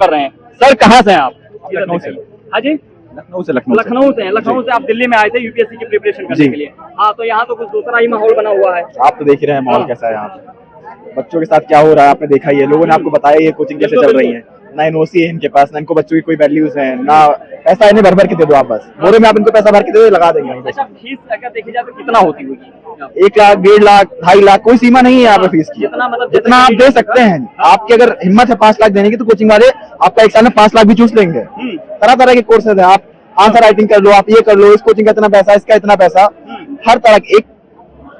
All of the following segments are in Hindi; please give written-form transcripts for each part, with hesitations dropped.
कर रहे हैं। सर कहाँ से हैं आप? लखनऊ से। हाँ जी, लखनऊ से। लखनऊ से हैं। लखनऊ से आप दिल्ली में आए थे यूपीएससी की प्रिपरेशन करने के लिए। हाँ, तो यहाँ तो कुछ दूसरा ही माहौल बना हुआ है। आप तो देख ही रहे हैं माहौल कैसा है यहाँ पे, बच्चों के साथ क्या हो रहा है आपने देखा ही है। लोगों ने आपको बताया ये कोचिंग कैसे चल रही है। ना एनओसी है इनके पास, ना इनको बच्चों की कोई वैल्यूज है, ना पैसा इन्हें भर भर के दे दो आप, बस बोरे में आप इनको पैसा भर के दे दो, लगा देंगे। अच्छा, फीस अगर देखी जाए तो कितना होती होगी? 1 लाख, 1.5 लाख, 2.5 लाख, कोई सीमा नहीं है यहाँ पे फीस की। जितना मतलब जितना आप दे सकते हैं। आपकी अगर हिम्मत है 5 लाख देने की तो कोचिंग वाले आपका एक साल में 5 लाख भी चूस लेंगे। तरह तरह के कोर्सेज है, आप आंसर राइटिंग कर लो, आप ये कर लो, इस कोचिंग का इतना पैसा, इसका इतना पैसा, हर तरह की एक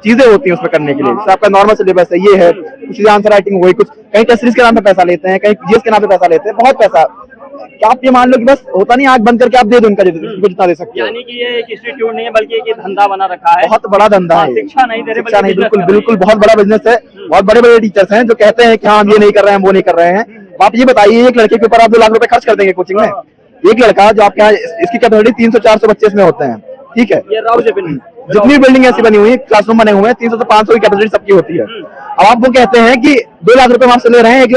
चीजें होती हैं उसमें करने के लिए। जैसे आपका नॉर्मल सिलेबस है, ये है, कुछ आंसर राइटिंग हो गई, कुछ कहीं टेस्ट सीरीज के नाम पे पैसा लेते हैं, कहीं जीएस के नाम पे पैसा लेते हैं, बहुत पैसा। क्या आप ये मान लो कि बस होता नहीं आंख बंद करके आप दे दो उनका जितना दे सकते हो। यानी कि ये एक इंस्टीट्यूट नहीं है बल्कि एक धंधा बना रखा है। बहुत बड़ा धंधा है। शिक्षा नहीं दे रहे, शिक्षा नहीं, बिल्कुल बिल्कुल बहुत बड़ा बिजनेस है। बहुत बड़े बड़े टीचर्स हैं जो कहते हैं कि हाँ हम ये नहीं कर रहे हैं, वो नहीं कर रहे हैं। आप ये बताइए, एक लड़के के ऊपर आप 2 लाख रुपए खर्च कर देंगे कोचिंग में? एक लड़का जो आपके यहाँ, इसकी कैपेसिटी 300-400 बच्चे इसमें होते हैं, ठीक है। ये राव जबिन जितनी बिल्डिंग ऐसी बनी हुई है, क्लासरूम बने हुए हैं, 300 से 500 की कैपेसिटी सबकी होती है। अब आप वो कहते हैं कि 2 लाख रुपए वहां से ले रहे हैं, 1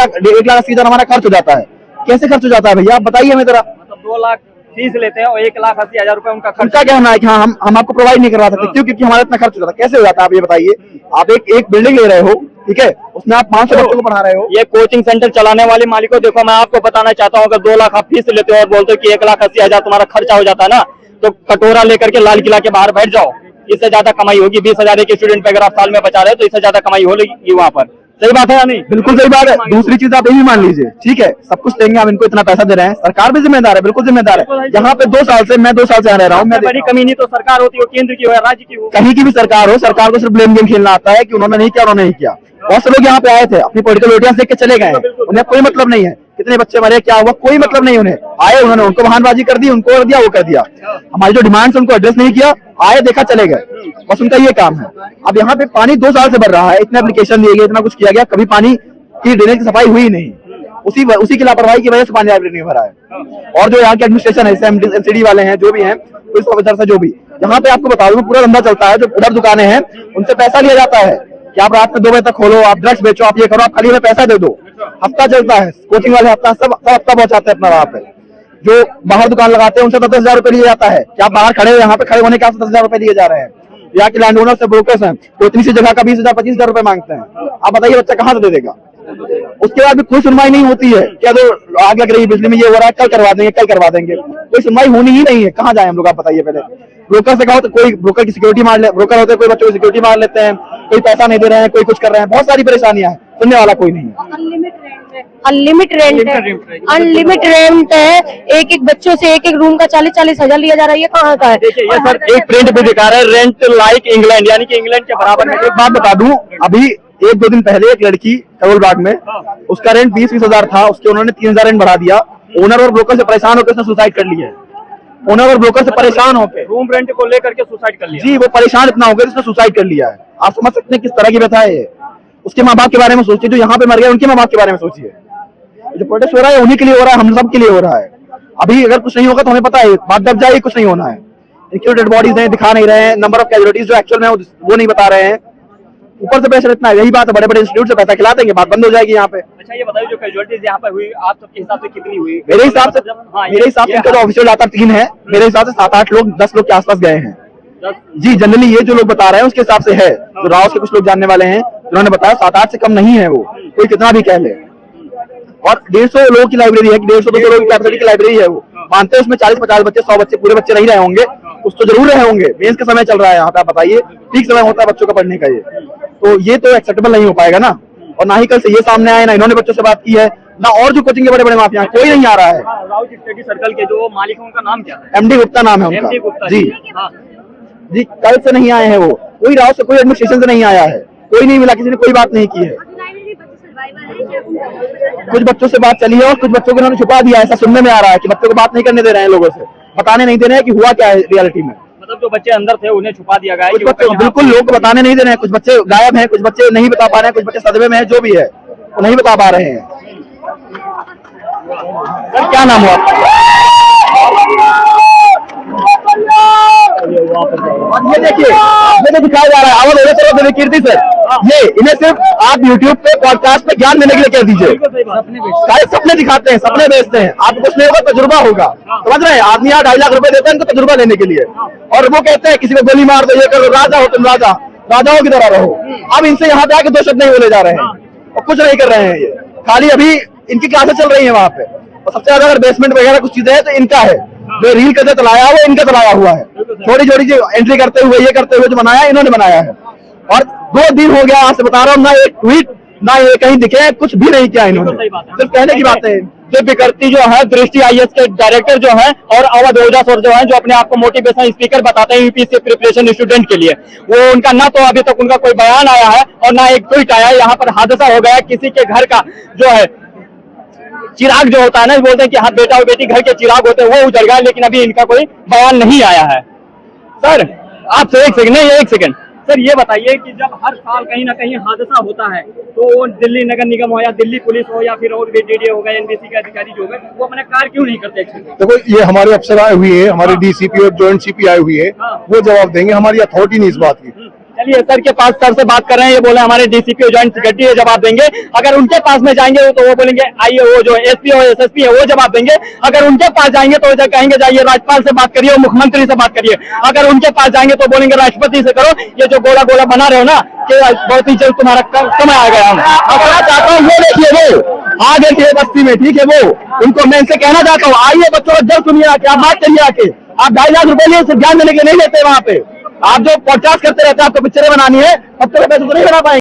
लाख 80,000 हमारा खर्च हो जाता है। कैसे खर्च हो जाता है भैया, आप बताइए हमें जरा। मतलब 2 लाख फीस लेते हैं और 1,80,000 रुपए उनका खर्च। उनका कहना है कि हाँ हम आपको प्रोवाइड नहीं करवा सकते, क्यों? क्योंकि हमारा इतना खर्च हो जाता है। कैसे हो जाता है आप ये बताइए। आप एक बिल्डिंग ले रहे हो, ठीक है, उसमें आप 500 बच्चों को पढ़ा रहे हो। ये कोचिंग सेंटर चलाने वाले मालिकों, देखो मैं आपको बताना चाहता हूँ, अगर 2 लाख आप फीस लेते हो और बोलते हो कि 1,80,000 तुम्हारा खर्चा हो जाता है ना, तो कटोरा लेकर के लाल किला के बाहर बैठ जाओ, इससे ज्यादा कमाई होगी। 20,000 एक स्टूडेंट पे अगर आप साल में बचा रहे हो तो इससे ज्यादा कमाई होगी वहाँ पर। सही बात है या नहीं? बिल्कुल सही बात है। दूसरी चीज आप यही मान लीजिए, ठीक है, सब कुछ देंगे, हम इनको इतना पैसा दे रहे हैं, सरकार भी जिम्मेदार है, बिल्कुल जिम्मेदार है। यहाँ पे 2 साल से मैं 2 साल से यहाँ रह रहा हूँ। मैं बड़ी कमी नहीं तो सरकार होती हो, केंद्र की हो या राज्य की हो, कहीं की भी सरकार हो, सरकार को सिर्फ ब्लेम गेम खेलना आता है कि उन्होंने नहीं किया, उन्होंने नहीं किया। बहुत से लोग यहाँ पे आए थे, अपनी पॉलिटिकल ऑडियंस देख के चले गए, उन्हें कोई मतलब नहीं है कितने बच्चे मरे, क्या हुआ, कोई मतलब नहीं। उन्हें आए, उन्होंने उनको बहानबाजी कर दी, उनको कर दिया, वो कर दिया। हमारी जो डिमांड्स उनको एड्रेस नहीं किया, आए, देखा, चले गए, बस उनका ये काम है। अब यहाँ पे पानी 2 साल से भर रहा है, इतने एप्लीकेशन दिए गए, इतना कुछ किया गया, कभी पानी की ड्रेनेज की सफाई हुई नहीं। उसी की लापरवाही की वजह से पानी लाइब्रेरी नहीं भरा है। और जो यहाँ के एडमिनिस्ट्रेशन है, एमसीडी वाले हैं, जो भी हैं, पुलिस ऑफिसर से जो भी, यहाँ पे आपको बता दूं पूरा धंधा चलता है। जो उधर दुकानें हैं उनसे पैसा लिया जाता है कि आप रात में 2 बजे तक खोलो, आप ड्रग्स बेचो, आप ये करो, आप खाली हमें पैसा दे दो। हफ्ता चलता है, कोचिंग वाले हफ्ता सब हफ्ता पहुंचाते हैं अपना वहाँ पे। जो बाहर दुकान लगाते हैं उनसे 10,000 रुपए लिए जाता है कि आप बाहर खड़े हो, यहाँ पे खड़े होने के 10,000 रुपए लिए जा रहे हैं। यहाँ के लैंड ओनर से ब्रोकर्स हैं, तो इतनी सी जगह का 20,000 25,000 रुपए मांगते हैं। आप बताइए बच्चा कहाँ से दे देगा? उसके बाद भी कोई सुनवाई नहीं होती है। क्या तो आग लग रही है, बिजली में ये हो रहा है, कल करवा देंगे, कल करवा देंगे, कोई सुनवाई होनी ही नहीं है। कहाँ जाए हम लोग, आप बताइए पहले। ब्रोकर से कहो तो कोई ब्रोकर की सिक्योरिटी मार ले, ब्रोकर होते हैं कोई बच्चों की सिक्योरिटी मार लेते हैं, कोई पैसा नहीं दे रहे हैं, कोई कुछ कर रहे हैं, बहुत सारी परेशानियां हैं, सुनने वाला कोई नहीं है। अनलिमिटेड रेंट है, एक बच्चों से एक रूम का 40-40 हजार लिया जा रहा है। ये कहाँ का है? देखिए ये सर एक प्रिंट भी दिखा रहा है, रेंट लाइक इंग्लैंड, यानी कि इंग्लैंड के बराबर में। एक बात बता दूं, अभी 1-2 दिन पहले एक लड़की करोल बाग में, उसका रेंट 20-20 हजार था, उसके उन्होंने 3,000 रेंट बढ़ा दिया। ओनर और ब्रोकर से परेशान होकर उसने सुसाइड कर लिया है। ओनर और ब्रोकर से परेशान होकर रूम रेंट को लेकर के सुसाइड कर लिया। जी, वो परेशान इतना हो गया उसने सुसाइड कर लिया है। आप समझ सकते हैं किस तरह की व्यथा है ये। उसके माँ बाप के बारे में सोचिए, जो यहाँ पे मर गए उनके माँ बाप के बारे में सोचिए। जो प्रोटेस्ट हो रहा है उन्हीं के लिए हो रहा है, हम सब के लिए हो रहा है। अभी अगर कुछ नहीं होगा तो हमें पता है, बात दब जाएगी, कुछ नहीं होना है। इनकी डेड बॉडीज हैं, दिखा नहीं रहे हैं, नंबर ऑफ कैजुअलिटीज जो एक्चुअल में वो नहीं बता रहे हैं। ऊपर से प्रेशर इतना है, यही बात है, बड़े बड़े इंस्टीट्यूट से पैसा खिला देंगे, बात बंद हो जाएगी यहाँ पे। अच्छा ये बताइए, जो कैजुअलिटीज यहाँ पर हुई आप सबके हिसाब से कितनी हुई? मेरे हिसाब से इनका जो ऑफिशियल डाटा 3 है, मेरे हिसाब से 7-8 लोग 10 लोग के आसपास गए हैं। जी, जनरली ये जो लोग बता रहे हैं उसके हिसाब से है। जो राव से कुछ लोग जानने वाले हैं उन्होंने बताया 7-8 से कम नहीं है वो, कोई कितना भी कह ले। और 150 लोगों की लाइब्रेरी है, 150-200 लोगों की कैपेसिटी की लाइब्रेरी है वो। मानते हैं उसमें 40-50 बच्चे, 100 बच्चे, पूरे बच्चे नहीं रहे होंगे, कुछ तो जरूर रहे होंगे। मेंस का समय चल रहा है यहाँ पे, आप बताइए, पीक समय होता है बच्चों का पढ़ने का, ये तो एक्सेप्टेबल नहीं हो पाएगा ना। और ना ही कल से ये सामने आए, ना इन्होंने बच्चों से बात की है, ना और जो कोचिंग के बड़े बड़े माफिया, कोई नहीं आ रहा है। राव स्टडी सर्कल के जो मालिक हैं उनका नाम क्या है? एमडी गुप्ता नाम है उनका। MD गुप्ता जी जी, कल से नहीं आए हैं वो, कोई राव से, कोई एडमिनिस्ट्रेशन से नहीं आया है, कोई नहीं मिला, किसी ने कोई बात नहीं की है। कुछ बच्चों से बात चली है और कुछ बच्चों को उन्होंने छुपा दिया, ऐसा सुनने में आ रहा है कि बच्चों को बात नहीं करने दे रहे हैं, लोगों से बताने नहीं दे रहे हैं कि हुआ क्या है रियलिटी में। मतलब जो बच्चे अंदर थे उन्हें छुपा दिया गया है? कुछ बच्चे बिल्कुल लोग को बताने नहीं दे रहे हैं, कुछ बच्चे गायब हैं, कुछ बच्चे नहीं बता पा रहे हैं, कुछ बच्चे सदमे में है, जो भी है वो नहीं बता पा रहे हैं। सर क्या नाम हुआ आपका? ये देखिए, इसमें जो दिखाया जा रहा है अवध ओलेचर और कीर्ति सर, ये इन्हें सिर्फ आप यूट्यूब पे पॉडकास्ट पे ज्ञान देने के लिए कह दीजिए। सारे सपने दिखाते हैं, सपने बेचते हैं, आपको कुछ नहीं होगा, तजुर्बा होगा। समझ रहे हैं? आदमी यहाँ 2.5 लाख रुपए देते हैं इनको तजुर्बा लेने के लिए, और वो कहते हैं किसी को गोली मार दो, ये करो, राजा हो तुम, राजा राजाओं की तरह रहो। अब इनसे यहाँ पे आके 2 शब्द नहीं बोले जा रहे हैं और कुछ नहीं कर रहे हैं, ये खाली अभी इनकी क्लासेस चल रही है वहाँ पे। और सबसे ज्यादा अगर बेसमेंट वगैरह कुछ चीजें हैं तो इनका है, जो रील करके चलाया वो इनका चलाया हुआ है। छोटी छोटी जो एंट्री करते हुए, ये करते हुए जो बनाया इन्होंने बनाया है। और 2 दिन हो गया आपसे बता रहा हूँ, ना एक ट्वीट ना ये कहीं दिखे, कुछ भी नहीं किया इन्होंने, सिर्फ कहने की बात है। जो विकृति जो है दृष्टि आईएएस के डायरेक्टर जो है और अवध ओझा सर जो है, जो अपने आप को मोटिवेशन स्पीकर बताते हैं यूपीएससी प्रिपरेशन स्टूडेंट के लिए, वो उनका ना तो अभी तक उनका कोई बयान आया है और ना एक ट्वीट आया है। यहाँ पर हादसा हो गया, किसी के घर का जो है चिराग जो होता है ना, बोलते हैं कि हाँ बेटा और बेटी घर के चिराग होते हैं, वो उजड़ गया, लेकिन अभी इनका कोई बयान नहीं आया है। सर आपसे एक सेकंड सर, ये बताइए कि जब हर साल कहीं ना कहीं हादसा होता है तो दिल्ली नगर निगम हो या दिल्ली पुलिस हो या फिर और डीडीए हो गए, एनबीसी के अधिकारी जो गए, वो अपने कार्य क्यों नहीं करते? देखो, ये हमारे अफसर आए हुए हैं, हमारे डीसीपी और जॉइंट सीपी आए हुए हैं, वो जवाब देंगे, हमारी अथॉरिटी नहीं इस बात की। चलिए सर के पास, सर से बात कर रहे हैं, ये बोले हमारे डीसीपी और जॉइंट सेक्रेटरी ये जवाब देंगे। अगर उनके पास में जाएंगे तो वो बोलेंगे आइए, वो जो एसपी और एसएसपी है वो जवाब देंगे। अगर उनके पास जाएंगे तो कहेंगे जाइए राज्यपाल से बात करिए, मुख्यमंत्री से बात करिए। अगर उनके पास जाएंगे तो बोलेंगे राष्ट्रपति से करो, ये जो गोला गोला बना रहे हो ना, कि बहुत ही जल्द तुम्हारा समय आ गया। मैं चाहता हूँ वो देखिए, वो आ देखिए बस्ती में, ठीक है, वो उनको मैं इनसे कहना चाहता हूँ, आइए बच्चों जल्द सुनिए आके, आप बात करिए आके। आप 2.5 लाख रुपए लिए सिर्फ ज्ञान देने के लिए नहीं लेते वहाँ पे। आप जो पॉडकास्ट करते रहते हैं, आपको पिक्चरें बनानी है, अब तो पैसे तो नहीं बना पाएंगे।